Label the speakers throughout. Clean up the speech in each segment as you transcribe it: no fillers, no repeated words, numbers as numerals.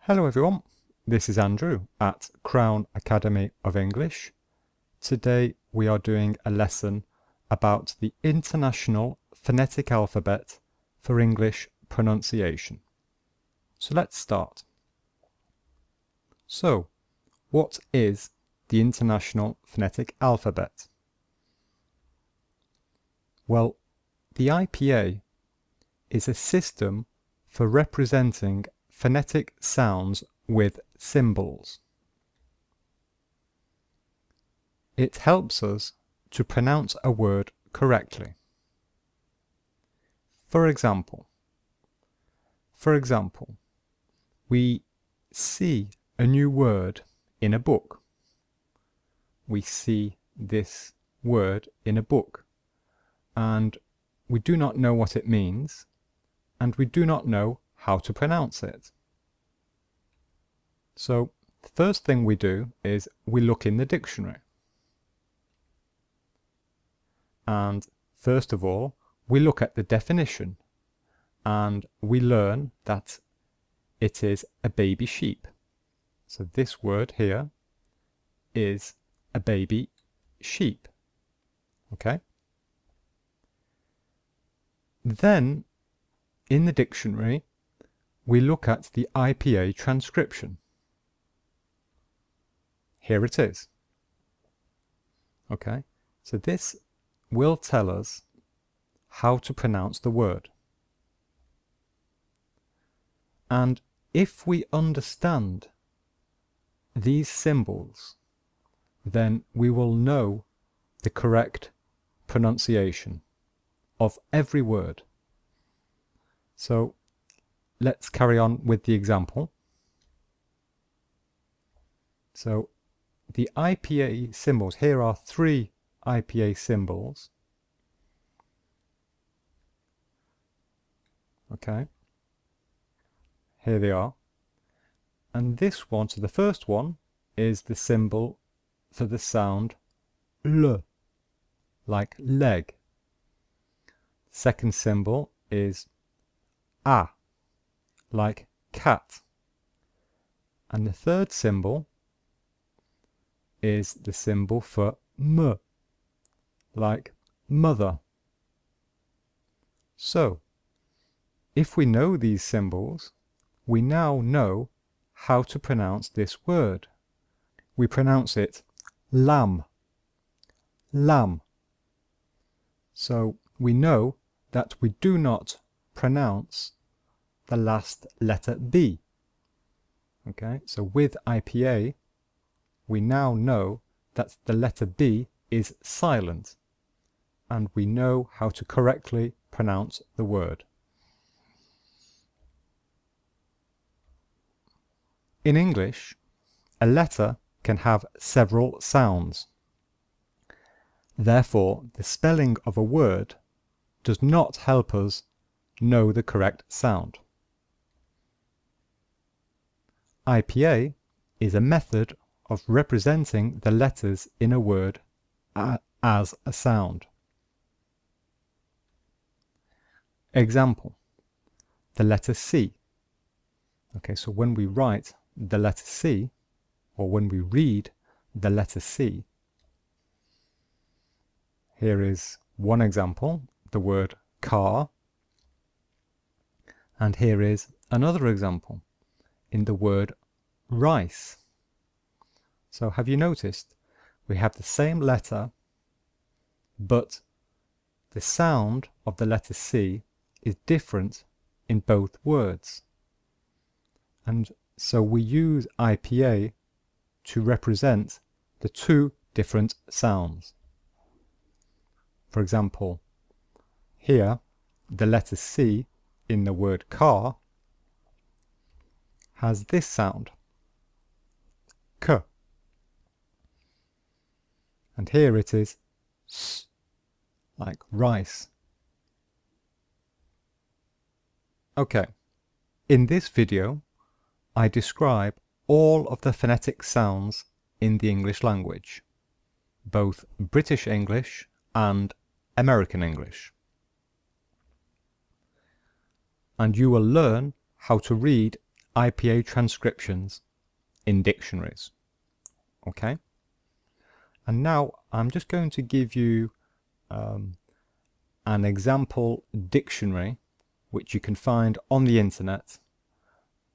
Speaker 1: Hello everyone, this is Andrew at Crown Academy of English. Today we are doing a lesson about the International Phonetic Alphabet for English pronunciation. So let's start. So, what is the International Phonetic Alphabet? Well, the IPA is a system for representing phonetic sounds with symbols. It helps us to pronounce a word correctly. For example, we see a new word in a book. We see this word in a book, and we do not know what it means, and we do not know how to pronounce it. So the first thing we do is we look in the dictionary. And first of all, we look at the definition and we learn that it is a baby sheep. So this word here is a baby sheep. Okay? Then in the dictionary, we look at the IPA transcription. Here it is. Okay, so this will tell us how to pronounce the word. And if we understand these symbols, then we will know the correct pronunciation of every word. So let's carry on with the example. So the IPA symbols, here are 3 IPA symbols. Okay, here they are. And this one, so the first one is the symbol for the sound L, like leg. Second symbol is A, like cat. And the third symbol is the symbol for M, like mother. So, if we know these symbols, we now know how to pronounce this word. We pronounce it lamb, lamb. So we know that we do not pronounce the last letter B. Okay, so with IPA, we now know that the letter B is silent, and we know how to correctly pronounce the word. In English, a letter can have several sounds. Therefore, the spelling of a word does not help us know the correct sound. IPA is a method of representing the letters in a word as a sound. Example, the letter C. Okay, so when we write the letter C, or when we read the letter C, here is one example, the word car, and here is another example in the word rice. So have you noticed we have the same letter, but the sound of the letter C is different in both words. And so we use IPA to represent the 2 different sounds. For example, here the letter C in the word car has this sound, K. And here it is S, like rice. Okay, in this video I describe all of the phonetic sounds in the English language, both British English and American English. And you will learn how to read IPA transcriptions in dictionaries. Okay? And now I'm just going to give you an example dictionary which you can find on the internet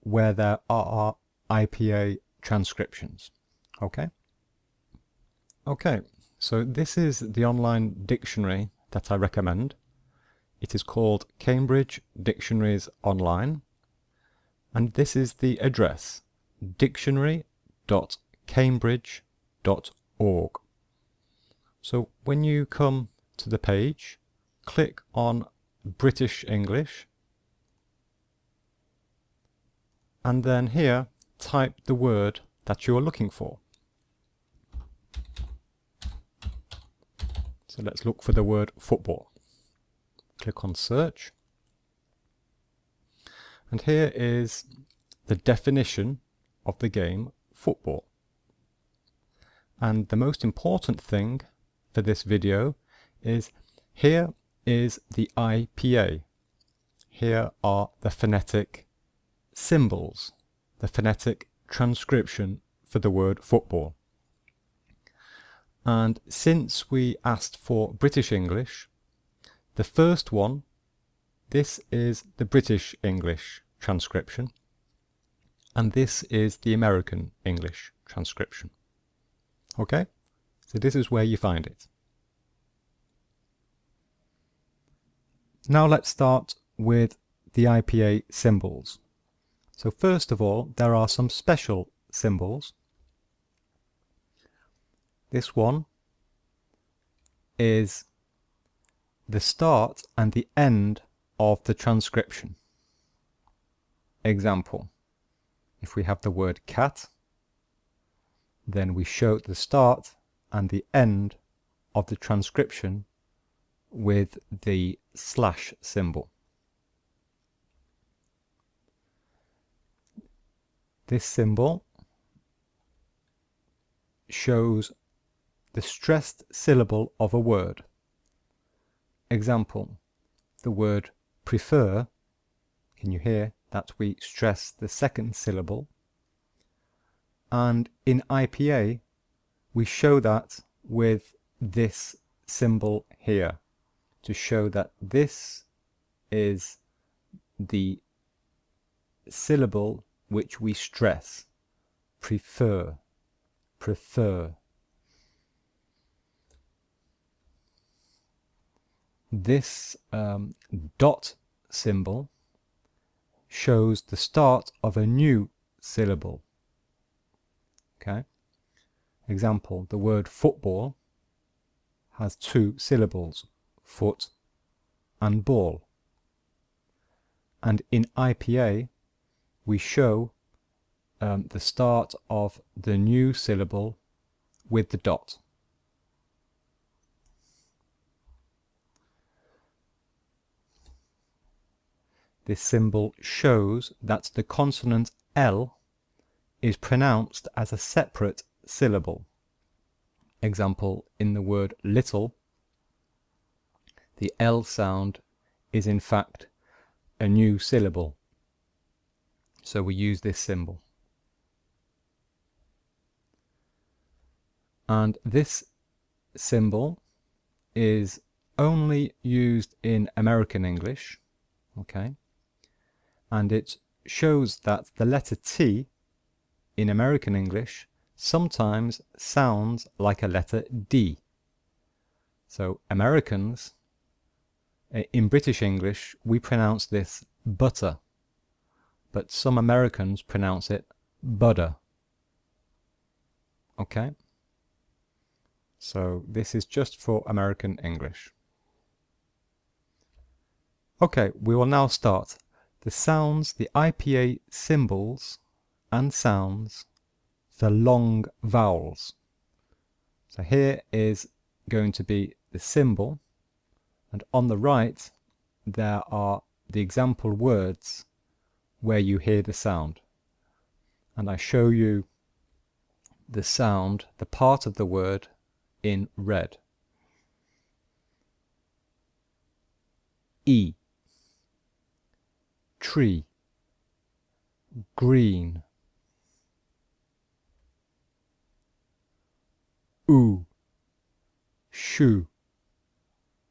Speaker 1: where there are IPA transcriptions. Okay? Okay, so this is the online dictionary that I recommend. It is called Cambridge Dictionaries Online, and this is the address, dictionary.cambridge.org. So when you come to the page, click on British English, and then here type the word that you are looking for. So let's look for the word football. Click on search. And here is the definition of the game football. And the most important thing for this video is here is the IPA. Here are the phonetic symbols, the phonetic transcription for the word football. And since we asked for British English, the first one, this is the British English transcription, and this is the American English transcription. Okay? So this is where you find it. Now let's start with the IPA symbols. So first of all, there are some special symbols. This one is the start and the end of the transcription. Example, if we have the word cat, then we show the start and the end of the transcription with the slash symbol. This symbol shows the stressed syllable of a word. Example, the word prefer, can you hear that we stress the second syllable? And in IPA, we show that with this symbol here to show that this is the syllable which we stress. Prefer, prefer. This dot symbol shows the start of a new syllable. Okay. Example, the word football has two syllables, foot and ball. And in IPA, we show the start of the new syllable with the dot. This symbol shows that the consonant L is pronounced as a separate syllable. Example, in the word little, the L sound is in fact a new syllable. So we use this symbol. And this symbol is only used in American English, okay? And it shows that the letter T in American English sometimes sounds like a letter D. So Americans, in British English, we pronounce this butter, but some Americans pronounce it butter. Okay? So this is just for American English. Okay, we will now start the sounds, the IPA symbols and sounds for long vowels. So here is going to be the symbol, and on the right there are the example words where you hear the sound. And I show you the sound, the part of the word in red. E, tree, green. Oo, shoe,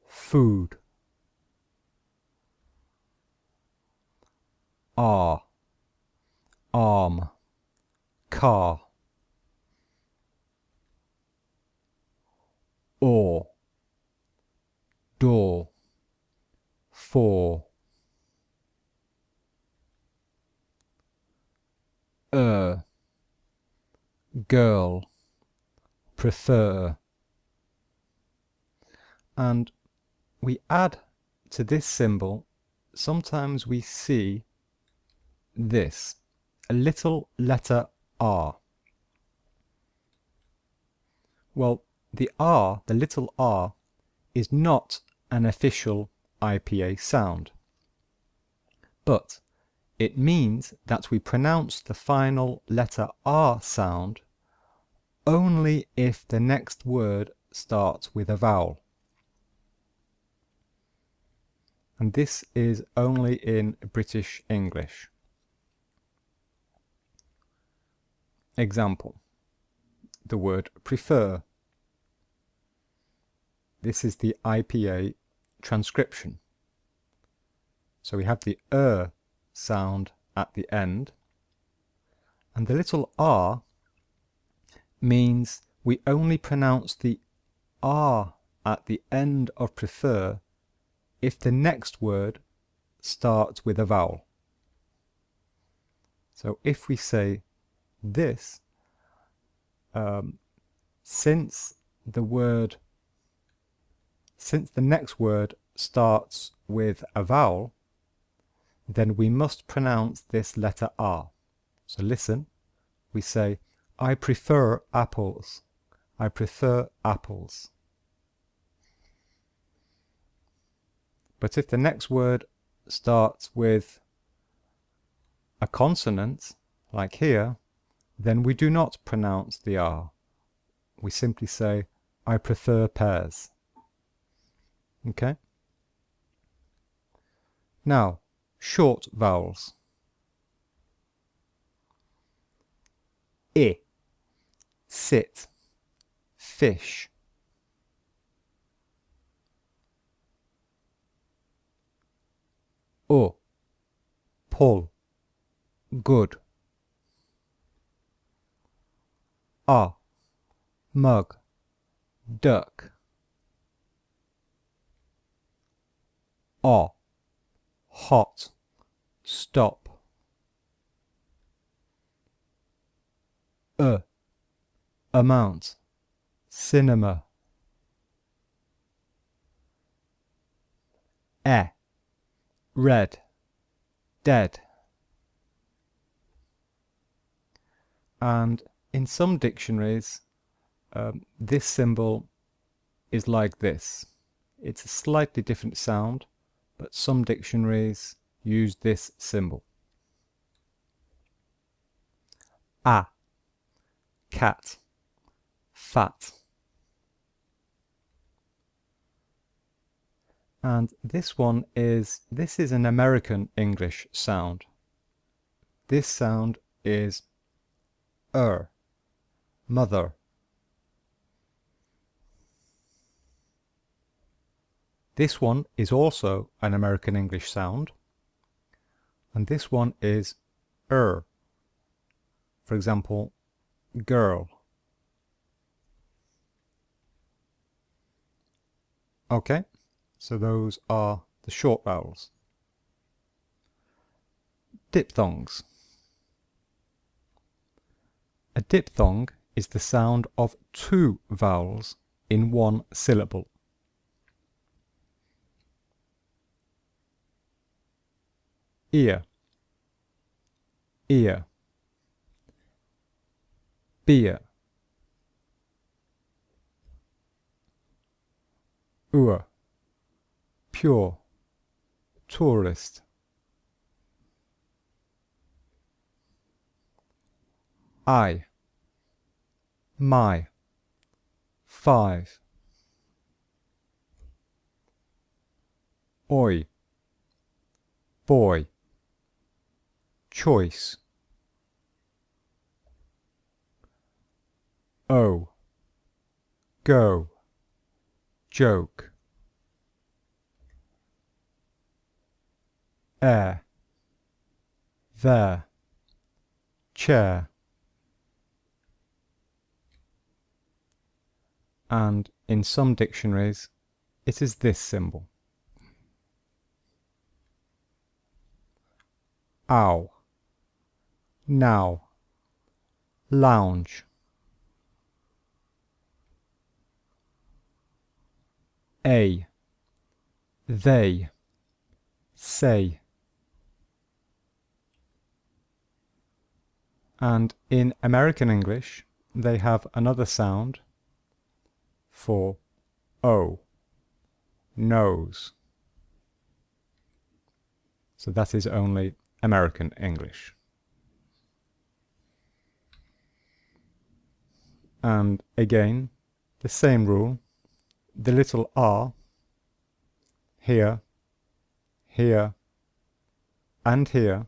Speaker 1: food. Ar, arm, car. Or, door, for. Girl, prefer. And we add to this symbol, sometimes we see this, a little letter R. Well, the R, the little R, is not an official IPA sound, but it means that we pronounce the final letter R sound only if the next word starts with a vowel. And this is only in British English. Example, the word prefer. This is the IPA transcription. So we have the sound at the end, and the little R means we only pronounce the R at the end of prefer if the next word starts with a vowel. So if we say this, since the next word starts with a vowel, then we must pronounce this letter R. So listen, we say, I prefer apples. I prefer apples. But if the next word starts with a consonant, like here, then we do not pronounce the R. We simply say, I prefer pears. Okay? Now, short vowels. I, sit, fish. O, pull, good. A, mug, duck. O, hot, stop. Amount, cinema. Red, dead. And in some dictionaries, this symbol is like this. It's a slightly different sound, but some dictionaries use this symbol. A, cat, fat. And this is an American English sound. This sound is mother. This one is also an American English sound. And this one is For example, girl. Okay, so those are the short vowels. Diphthongs. A diphthong is the sound of two vowels in one syllable. Ear, ear. Beer, pure, tourist. I, my, 5. Oi, boy, choice. O, go, joke. Air, there, chair. And in some dictionaries, it is this symbol. Ow, now, lounge. A, they, say. And in American English, they have another sound for O, nose. So that is only American English. And again, the same rule, the little R here, here, and here.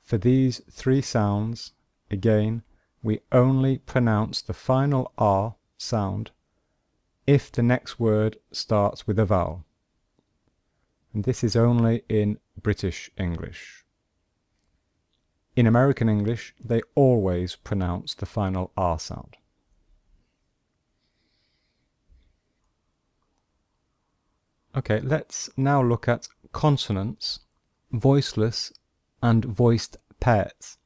Speaker 1: For these three sounds, again, we only pronounce the final R sound if the next word starts with a vowel. And this is only in British English. In American English, they always pronounce the final R sound. Okay, let's now look at consonants, voiceless and voiced pairs.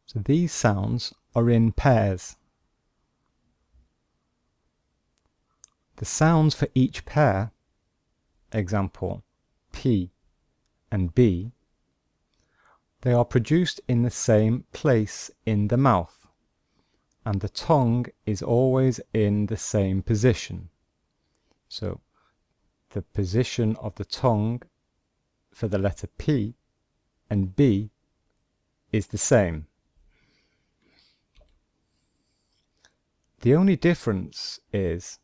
Speaker 1: So these sounds are in pairs. The sounds for each pair, example P and B, they are produced in the same place in the mouth, and the tongue is always in the same position. So the position of the tongue for the letter P and B is the same. The only difference is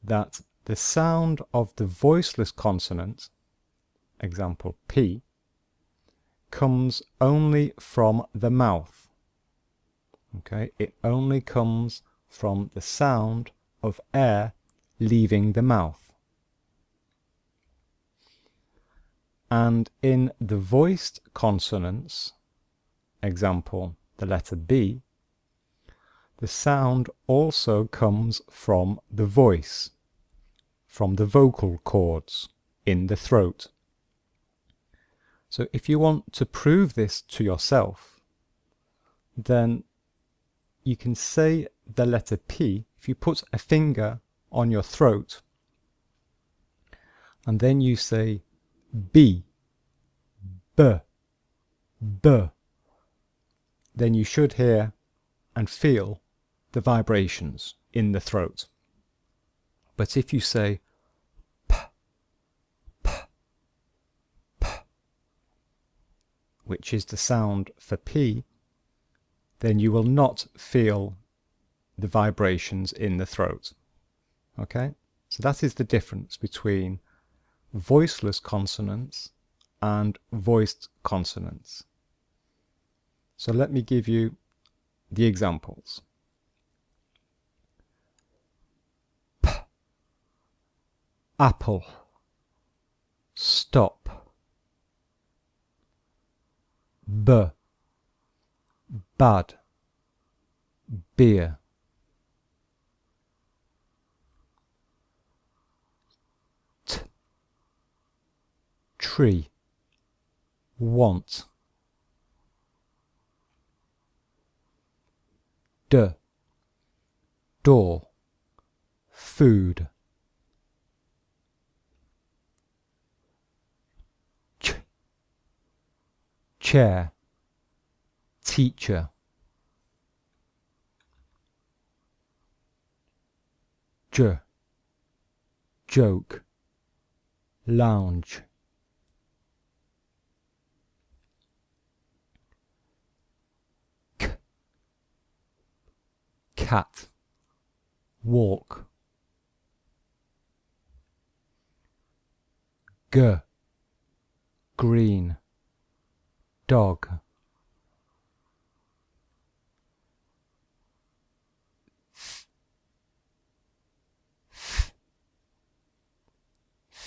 Speaker 1: that the sound of the voiceless consonant, example P, comes only from the mouth. Okay, it only comes from the sound of air leaving the mouth. And in the voiced consonants, example the letter B, the sound also comes from the voice, from the vocal cords in the throat. So if you want to prove this to yourself, then you can say the letter P. If you put a finger on your throat and then you say B, B, B, then you should hear and feel the vibrations in the throat. But if you say P, P, P, which is the sound for P, then you will not feel the vibrations in the throat. Okay? So that is the difference between voiceless consonants and voiced consonants. So let me give you the examples. P, apple, stop. B, bad, beer. T, tree, want. D, door, food. Ch, chair, teacher. J, joke, lounge. K, cat, walk. G, green, dog.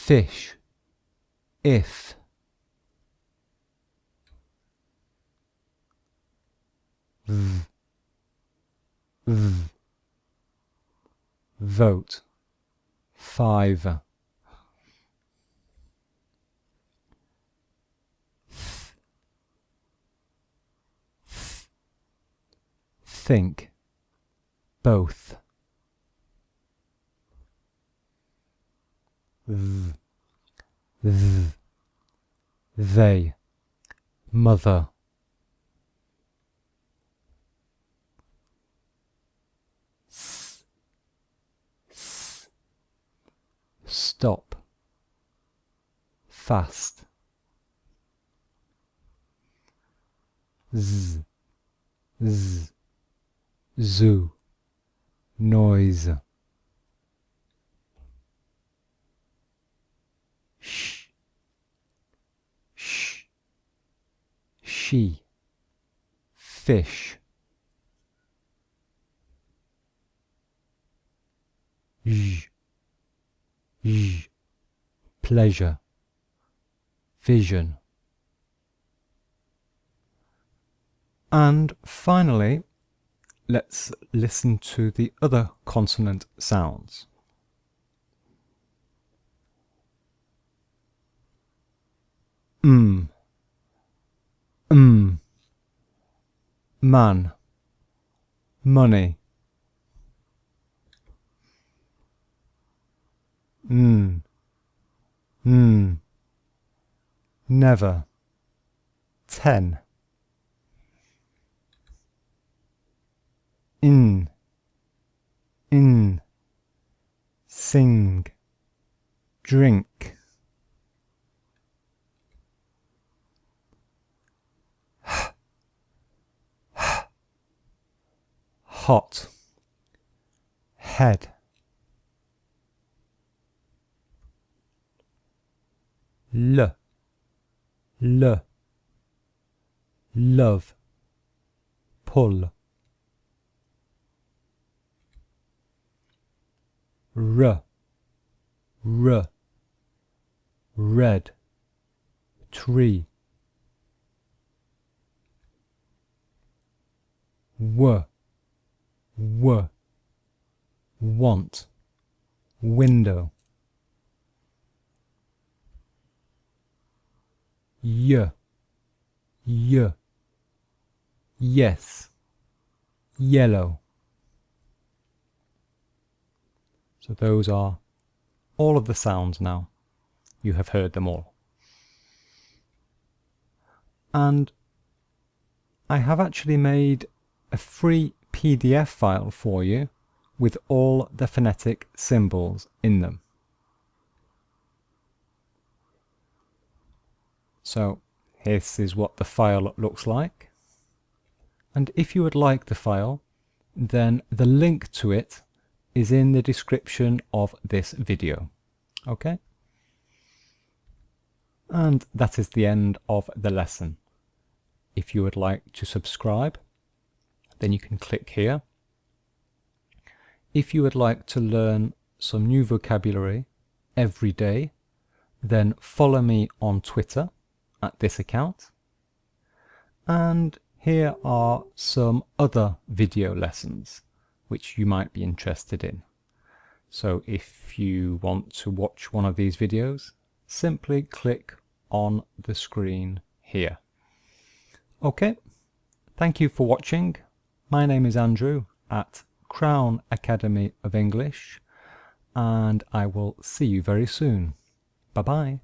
Speaker 1: fish, if, v, v, vote, 5, think, both, they, mother, stop, fast, zoo, noise, she, fish, pleasure, vision. And finally, let's listen to the other consonant sounds. Man, money, never, 10, in, sing, drink, hot, head, love, pull, red, tree, want, window, yes, yellow. So those are all of the sounds now. You have heard them all. And I have actually made a free PDF file for you with all the phonetic symbols in them. So this is what the file looks like. And if you would like the file, then the link to it is in the description of this video. Okay? And that is the end of the lesson. If you would like to subscribe, then you can click here. If you would like to learn some new vocabulary every day, then follow me on Twitter at this account. And here are some other video lessons which you might be interested in. So if you want to watch one of these videos, simply click on the screen here. Okay, thank you for watching. My name is Andrew at Crown Academy of English, and I will see you very soon. Bye bye.